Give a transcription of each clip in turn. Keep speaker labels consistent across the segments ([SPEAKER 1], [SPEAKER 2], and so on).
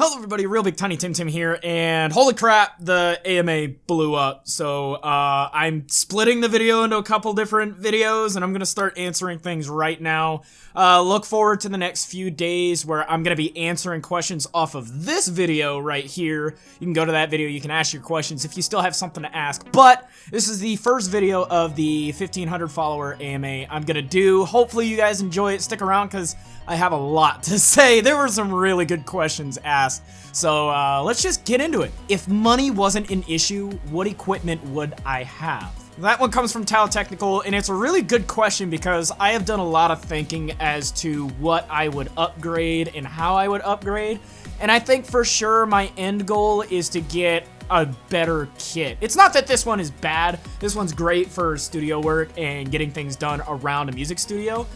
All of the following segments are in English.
[SPEAKER 1] Hello everybody, RealBigTinyTimTim here, and holy crap, the AMA blew up. So, I'm splitting the video into a couple different videos, and I'm gonna start answering things right now. Look forward to the next few days where I'm gonna be answering questions off of this video right here. You can go to that video, you can ask your questions if you still have something to ask. But this is the first video of the 1500 follower AMA I'm gonna do. Hopefully you guys enjoy it. Stick around because I have a lot to say. There were some really good questions asked. So let's just get into it. If money wasn't an issue, what equipment would I have? That one comes from Tao Technical, and it's a really good question because I have done a lot of thinking as to what I would upgrade and how I would upgrade. And I think for sure my end goal is to get a better kit. It's not that this one is bad. This one's great for studio work and getting things done around a music studio,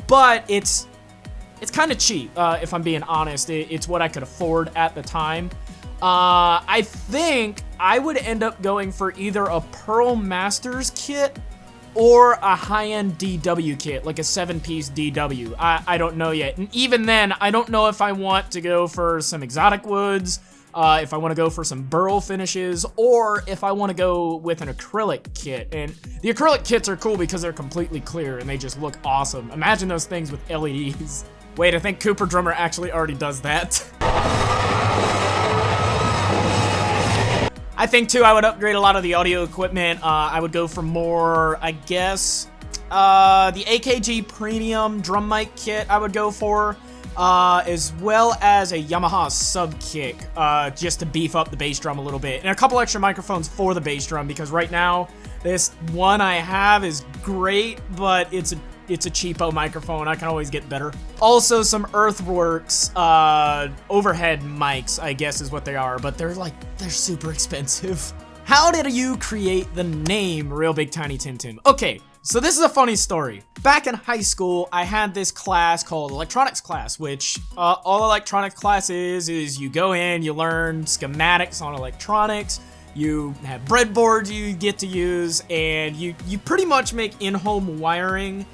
[SPEAKER 1] but it's kind of cheap, if I'm being honest. It's what I could afford at the time. I think I would end up going for either a Pearl Masters kit or a high-end DW kit, like a 7-piece DW. I don't know yet. And even then, I don't know if I want to go for some exotic woods, if I want to go for some burl finishes, or if I want to go with an acrylic kit. And the acrylic kits are cool because they're completely clear and they just look awesome. Imagine those things with LEDs. Wait, I think Cooper Drummer actually already does that. I think too I would upgrade a lot of the audio equipment. I would go for more, I guess, the AKG Premium drum mic kit I would go for, as well as a Yamaha sub kick, just to beef up the bass drum a little bit. And a couple extra microphones for the bass drum because right now this one I have is great, but it's a cheapo microphone. I can always get better. Also, some Earthworks overhead mics, I guess is what they are, but they're super expensive. How did you create the name RealBigTinyTimTim? Okay, so this is a funny story. Back in high school, I had this class called electronics class, which all electronics class is you go in, you learn schematics on electronics, you have breadboards you get to use, and you pretty much make in-home wiring.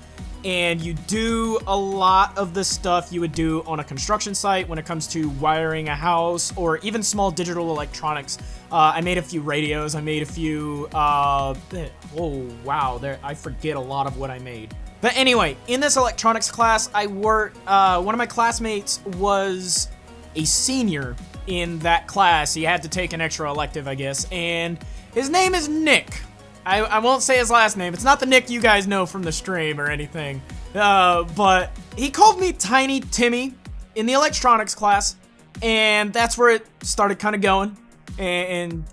[SPEAKER 1] And you do a lot of the stuff you would do on a construction site when it comes to wiring a house or even small digital electronics. I made a few radios. I made a few, oh wow, I forget a lot of what I made. But anyway, in this electronics class, I worked, one of my classmates was a senior in that class. He had to take an extra elective, I guess, and his name is Nick. I won't say his last name. It's not the Nick you guys know from the stream or anything. But he called me Tiny Timmy in the electronics class, and that's where it started kind of going. And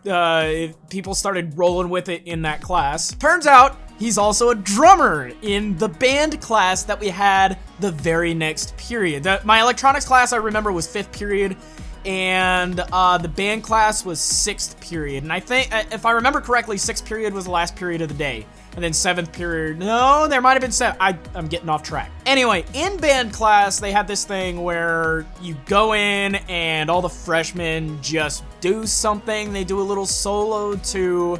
[SPEAKER 1] people started rolling with it in that class. Turns out he's also a drummer in the band class that we had the very next period. My electronics class, I remember, was 5th period. And the band class was 6th period, and I think, if I remember correctly, 6th period was the last period of the day, and then 7th period, no, there might have been 7, I'm getting off track. Anyway, in band class, they had this thing where you go in and all the freshmen just do something. They do a little solo to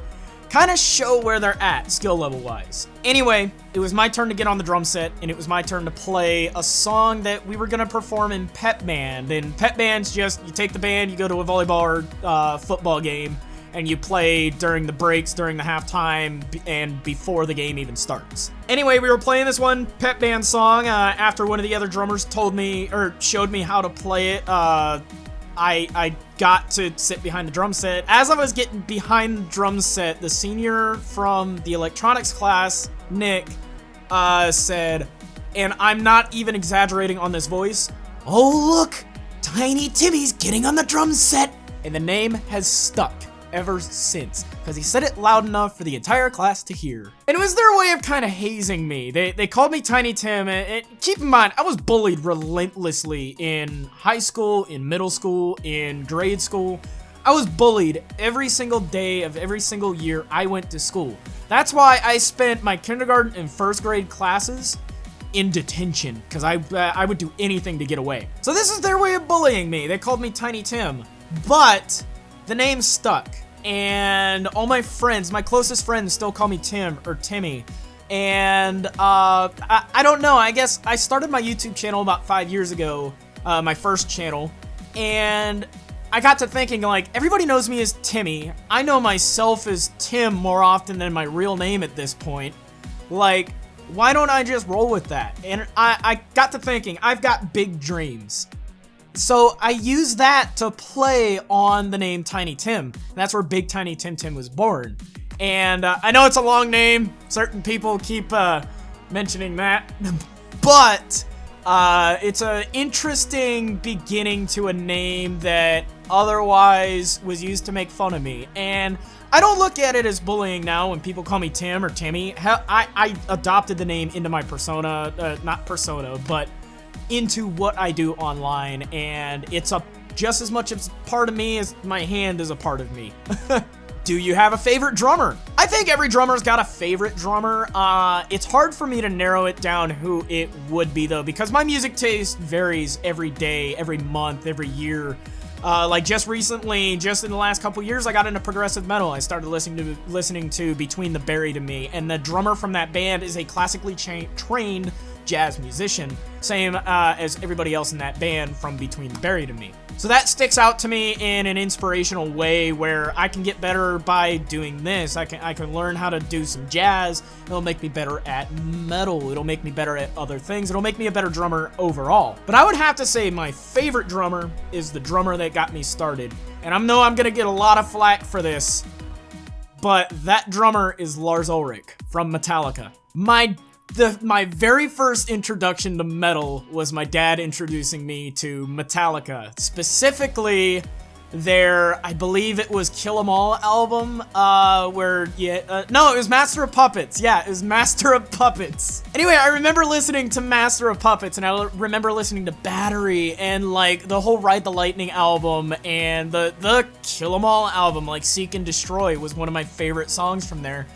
[SPEAKER 1] kind of show where they're at skill level wise. Anyway, it was my turn to get on the drum set, and it was my turn to play a song that we were gonna perform in pep band. And pep band's just, you take the band, you go to a volleyball or football game, and you play during the breaks, during the halftime, and before the game even starts. Anyway, we were playing this one pep band song after one of the other drummers told me, or showed me how to play it. I got to sit behind the drum set. As I was getting behind the drum set, the senior from the electronics class, Nick, said, and I'm not even exaggerating on this voice, "Oh look, Tiny Timmy's getting on the drum set." And the name has stuck ever since, because he said it loud enough for the entire class to hear. And it was their way of kind of hazing me. They called me Tiny Tim, and keep in mind, I was bullied relentlessly in high school, in middle school, in grade school. I was bullied every single day of every single year I went to school. That's why I spent my kindergarten and 1st grade classes in detention, because I would do anything to get away. So this is their way of bullying me. They called me Tiny Tim, but the name stuck. And all my friends, my closest friends, still call me Tim or Timmy. And I don't know, I guess I started my YouTube channel about 5 years ago, my first channel. And I got to thinking, like, everybody knows me as Timmy. I know myself as Tim more often than my real name at this point. Like, why don't I just roll with that? And I got to thinking, I've got big dreams. So I used that to play on the name TinyTim. That's where BigTinyTimTim was born. And I know it's a long name. Certain people keep mentioning that. But it's an interesting beginning to a name that otherwise was used to make fun of me. And I don't look at it as bullying now when people call me Tim or Timmy. Hell, I adopted the name into my persona, not persona, but into what I do online, and it's just as much as part of me as my hand is a part of me. Do you have a favorite drummer? I think every drummer's got a favorite drummer. It's hard for me to narrow it down who it would be though, because my music taste varies every day, every month, every year. Like just recently, just in the last couple years, I got into progressive metal. I started listening to Between the Buried and Me, and the drummer from that band is a classically trained jazz musician, same as everybody else in that band from Between the Buried and Me. So that sticks out to me in an inspirational way where I can get better by doing this. I can learn how to do some jazz. It'll make me better at metal. It'll make me better at other things. It'll make me a better drummer overall. But I would have to say my favorite drummer is the drummer that got me started. And I know I'm gonna get a lot of flack for this, but that drummer is Lars Ulrich from Metallica. My very first introduction to metal was my dad introducing me to Metallica, specifically their, I believe it was Kill 'Em All album, no, it was Master of Puppets. Yeah, it was Master of Puppets. Anyway, I remember listening to Master of Puppets, and I remember listening to Battery, and like the whole Ride the Lightning album, and the Kill 'Em All album, like Seek and Destroy was one of my favorite songs from there.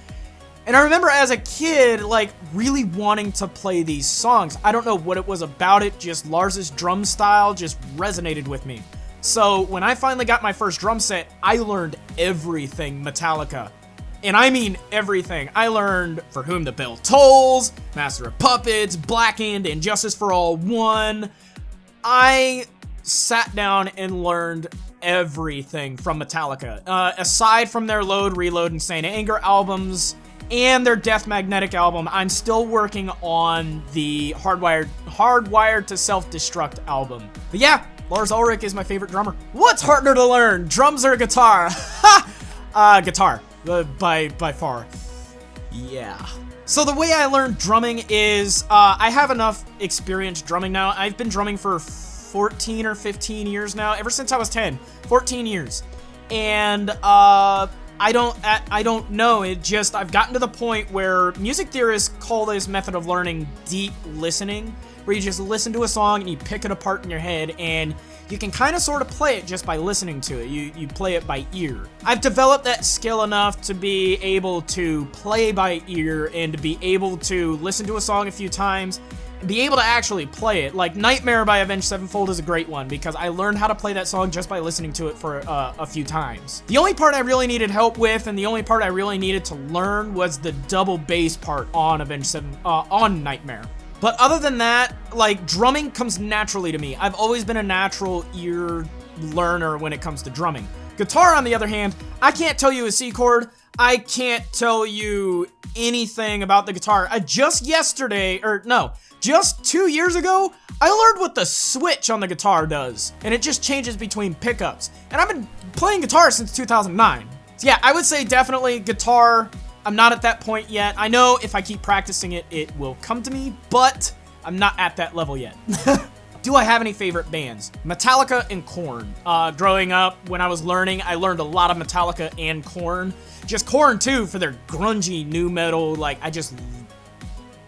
[SPEAKER 1] And I remember as a kid, like, really wanting to play these songs. I don't know what it was about it, just Lars's drum style just resonated with me. So when I finally got my first drum set, I learned everything Metallica. And I mean everything. I learned For Whom the Bell Tolls, Master of Puppets, Blackened, and Justice for All 1. I sat down and learned everything from Metallica. Aside from their Load, Reload, and Saint Anger albums, and their Death Magnetic album, I'm still working on the Hardwired to Self-Destruct album. But yeah, Lars Ulrich is my favorite drummer. What's harder to learn, drums or guitar? Guitar, by far. Yeah. So the way I learned drumming is, I have enough experience drumming now. I've been drumming for 14 or 15 years now, ever since I was 10, 14 years. And, I don't know, I've gotten to the point where music theorists call this method of learning deep listening, where you just listen to a song and you pick it apart in your head, and you can kind of sort of play it just by listening to it. You play it by ear. I've developed that skill enough to be able to play by ear and to be able to listen to a song a few times and be able to actually play it. Like Nightmare by Avenged Sevenfold is a great one because I learned how to play that song just by listening to it for a few times. The only part I really needed help with, and the only part I really needed to learn, was the double bass part on on Nightmare. But other than that, like, drumming comes naturally to me. I've always been a natural ear learner when it comes to drumming. Guitar, on the other hand, I can't tell you a C chord. I can't tell you anything about the guitar. Just 2 years ago, I learned what the switch on the guitar does, and it just changes between pickups. And I've been playing guitar since 2009. So yeah, I would say definitely guitar. I'm not at that point yet. I know if I keep practicing it, it will come to me, but I'm not at that level yet. Do I have any favorite bands? Metallica and Korn. Growing up, when I was learning, I learned a lot of Metallica and Korn. Just Korn, too, for their grungy new metal. Like,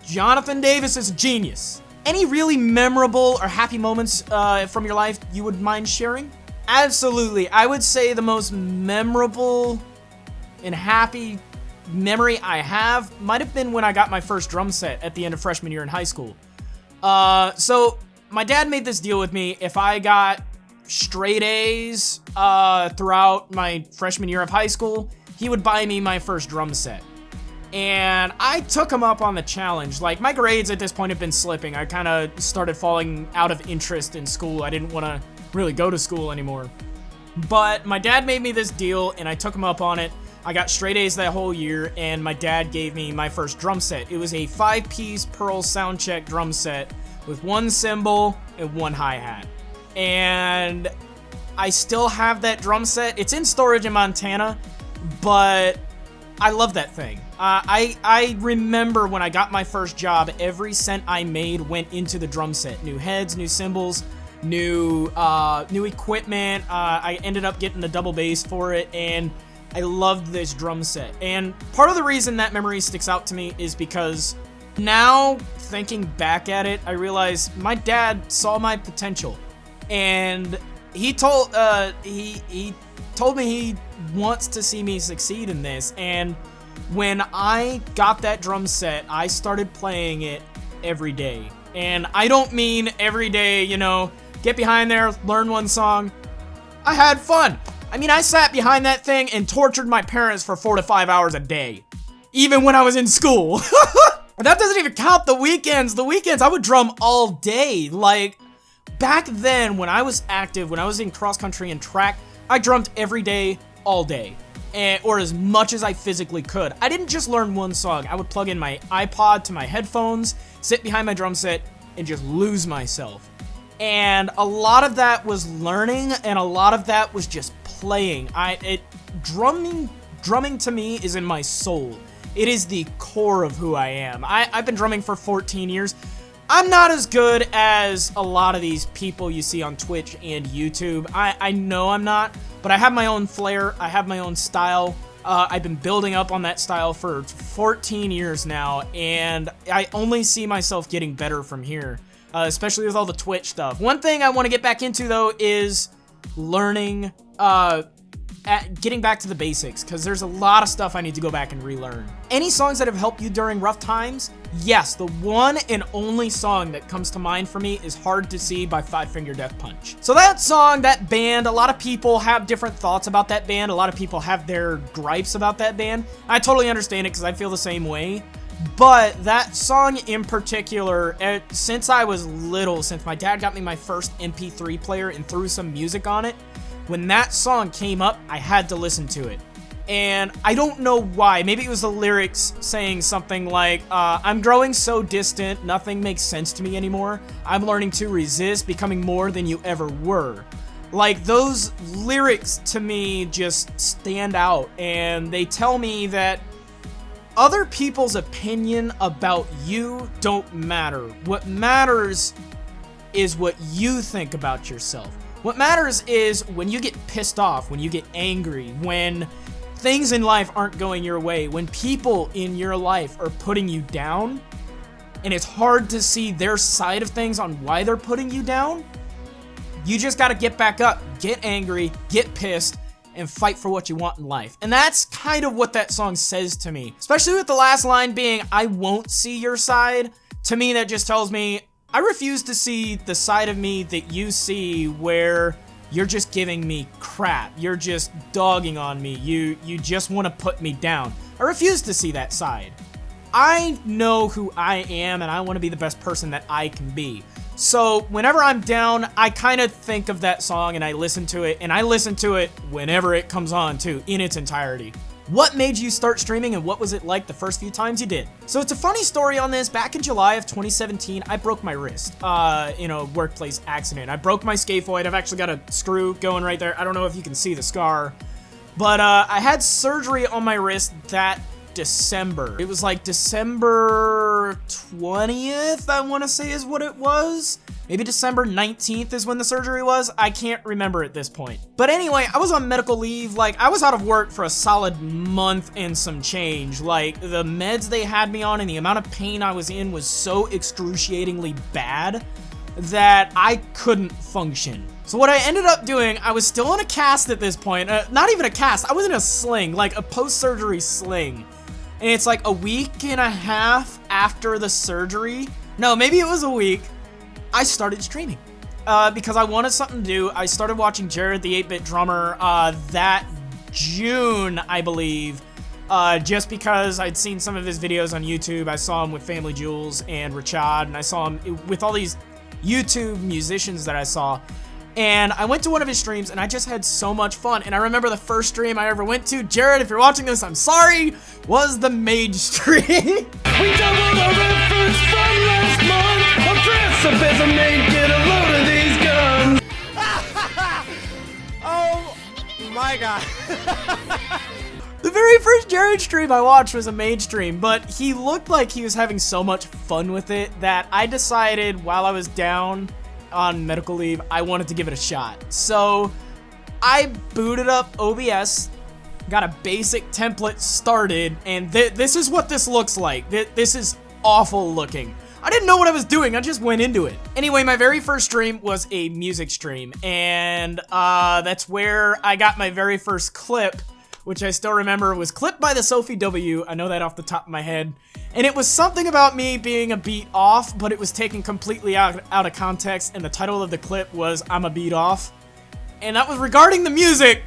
[SPEAKER 1] Jonathan Davis is a genius. Any really memorable or happy moments from your life you would mind sharing? Absolutely. I would say the most memorable and happy memory I have might have been when I got my first drum set at the end of freshman year in high school. So my dad made this deal with me. If I got straight A's throughout my freshman year of high school, he would buy me my first drum set. And I took him up on the challenge. Like, my grades at this point have been slipping. I kind of started falling out of interest in school. I didn't want to really go to school anymore. But my dad made me this deal, and I took him up on it. I got straight A's that whole year, and my dad gave me my first drum set. It was a 5-piece Pearl Soundcheck drum set with 1 cymbal and 1 hi-hat. And I still have that drum set. It's in storage in Montana, but I love that thing. I remember when I got my first job, every cent I made went into the drum set. New heads, new cymbals, new equipment. I ended up getting the double bass for it, and I loved this drum set. And part of the reason that memory sticks out to me is because now, thinking back at it, I realize my dad saw my potential, and he told me he wants to see me succeed in this. And when I got that drum set, I started playing it every day. And I don't mean every day, you know, get behind there, learn 1 song. I had fun. I mean, I sat behind that thing and tortured my parents for 4 to 5 hours a day, even when I was in school. That doesn't even count the weekends. The weekends, I would drum all day. Like, back then, when I was active, when I was in cross country and track, I drummed every day, all day, or as much as I physically could. I didn't just learn 1 song. I would plug in my iPod to my headphones, sit behind my drum set, and just lose myself. And a lot of that was learning, and a lot of that was just playing. Drumming to me is in my soul. It is the core of who I am. I've been drumming for 14 years. I'm not as good as a lot of these people you see on Twitch and YouTube. I know I'm not, but I have my own flair. I have my own style. I've been building up on that style for 14 years now, and I only see myself getting better from here, especially with all the Twitch stuff. One thing I want to get back into, though, is learning, getting back to the basics, because there's a lot of stuff I need to go back and relearn. Any songs that have helped you during rough times? Yes, the one and only song that comes to mind for me is Hard to See by 5 Finger Death Punch. So that song, that band, a lot of people have different thoughts about that band. A lot of people have their gripes about that band. I totally understand it because I feel the same way. But that song in particular, since I was little, since my dad got me my first MP3 player and threw some music on it, when that song came up, I had to listen to it. And I don't know why. Maybe it was the lyrics saying something like, I'm growing so distant, nothing makes sense to me anymore. I'm learning to resist, becoming more than you ever were. Like, those lyrics to me just stand out, and they tell me that other people's opinion about you don't matter. What matters is what you think about yourself. What matters is when you get pissed off, when you get angry, when things in life aren't going your way, when people in your life are putting you down, and it's hard to see their side of things on why they're putting you down, you just gotta get back up, get angry, get pissed, and fight for what you want in life. And that's kind of what that song says to me. Especially with the last line being, I won't see your side. To me, that just tells me, I refuse to see the side of me that you see where you're just giving me crap. You're just dogging on me. You just want to put me down. I refuse to see that side. I know who I am, and I want to be the best person that I can be. So whenever I'm down, I kind of think of that song and I listen to it, and I listen to it whenever it comes on too, in its entirety. What made you start streaming, and what was it like the first few times you did? So it's a funny story on this. Back in July of 2017, I broke my wrist in a workplace accident. I broke my scaphoid. I've actually got a screw going right there. I don't know if you can see the scar, but I had surgery on my wrist that December. It was like December 20th, I want to say is what it was. Maybe December 19th is when the surgery was. I can't remember at this point. But anyway, I was on medical leave. Like, I was out of work for a solid month and some change. Like, the meds they had me on and the amount of pain I was in was so excruciatingly bad that I couldn't function. So what I ended up doing, I was still in a cast at this point. Not even a cast, I was in a sling, like a post-surgery sling. And it's like a week and a half after the surgery. No, maybe it was a week. I started streaming because I wanted something to do. I started watching Jared the 8-Bit Drummer that June, I believe, just because I'd seen some of his videos on YouTube. I saw him with Family Jewels and Rachad, and I saw him with all these YouTube musicians that I saw. And I went to one of his streams, and I just had so much fun. And I remember the first stream I ever went to, Jared, if you're watching this, I'm sorry, was the mage stream.
[SPEAKER 2] We doubled our efforts from last month. I'll dress up as a maid, get a load of these guns.
[SPEAKER 3] Oh my god.
[SPEAKER 1] The very first Jared stream I watched was a mage stream, but he looked like he was having so much fun with it that I decided while I was down on medical leave, I wanted to give it a shot. So I booted up OBS, got a basic template started, and this is what this looks like. This is awful looking. I didn't know what I was doing, I just went into it. Anyway, my very first stream was a music stream, and that's where I got my very first clip, which I still remember was clipped by the Sophie W. I know that off the top of my head. And it was something about me being a beat off, but it was taken completely out of context, and the title of the clip was I'm a beat off. And that was regarding the music,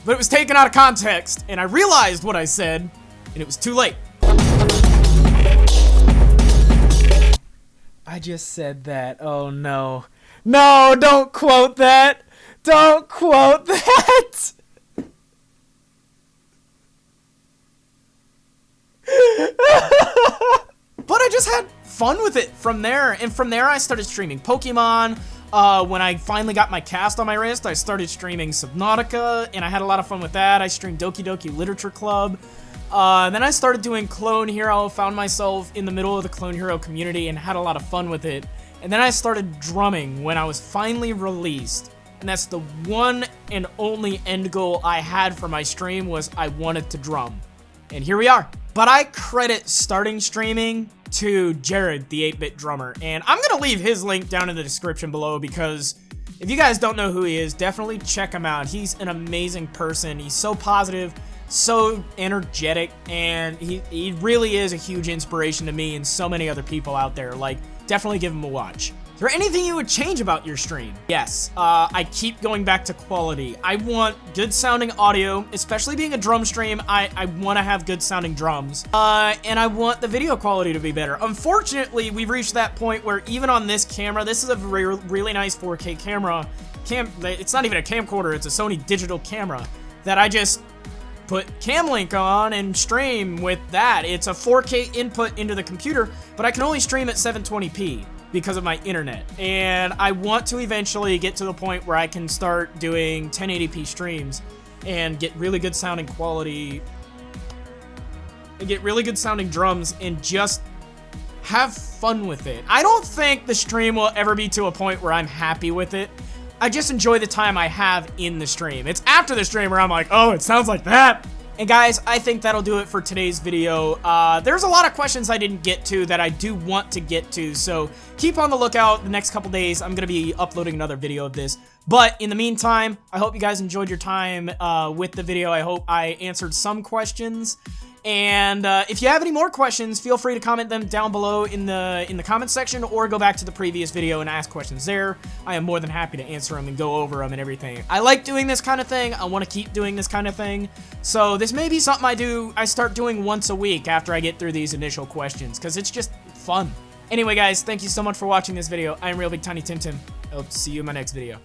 [SPEAKER 1] but it was taken out of context, and I realized what I said, and it was too late. I just said that. Oh no. No, don't quote that. Don't quote that. But I just had fun with it from there, and from there I started streaming Pokemon. When I finally got my cast on my wrist, I started streaming Subnautica, and I had a lot of fun with that. I streamed Doki Doki Literature Club. Then I started doing Clone Hero, found myself in the middle of the Clone Hero community and had a lot of fun with it. And then I started drumming when I was finally released. And that's the one and only end goal I had for my stream, was I wanted to drum. And here we are. But I credit starting streaming to Jared, the 8-bit drummer. And I'm gonna leave his link down in the description below, because if you guys don't know who he is, definitely check him out. He's an amazing person. He's so positive, so energetic, and he really is a huge inspiration to me and so many other people out there. Like, definitely give him a watch. Is there anything you would change about your stream? Yes, I keep going back to quality. I want good sounding audio, especially being a drum stream. I want to have good sounding drums, and I want the video quality to be better. Unfortunately, we've reached that point where even on this camera, this is a really nice 4K camera. It's not even a camcorder, it's a Sony digital camera that I just put Camlink on and stream with that. It's a 4K input into the computer, but I can only stream at 720p. Because of my internet, and I want to eventually get to the point where I can start doing 1080p streams and get really good sounding quality and get really good sounding drums and just have fun with it. I don't think the stream will ever be to a point where I'm happy with it. I just enjoy the time I have in the stream. It's after the stream where I'm like, oh, it sounds like that. And guys, I think that'll do it for today's video. There's a lot of questions I didn't get to that I do want to get to, so keep on the lookout the next couple days. I'm gonna be uploading another video of this. But in the meantime, I hope you guys enjoyed your time with the video. I hope I answered some questions. And if you have any more questions, feel free to comment them down below in the comment section, or go back to the previous video and ask questions there. I am more than happy to answer them and go over them and everything. I like doing this kind of thing. I want to keep doing this kind of thing. So this may be something I start doing once a week after I get through these initial questions, because it's just fun. Anyway, guys, thank you so much for watching this video. I am RealBigTinyTimTim. I hope to see you in my next video.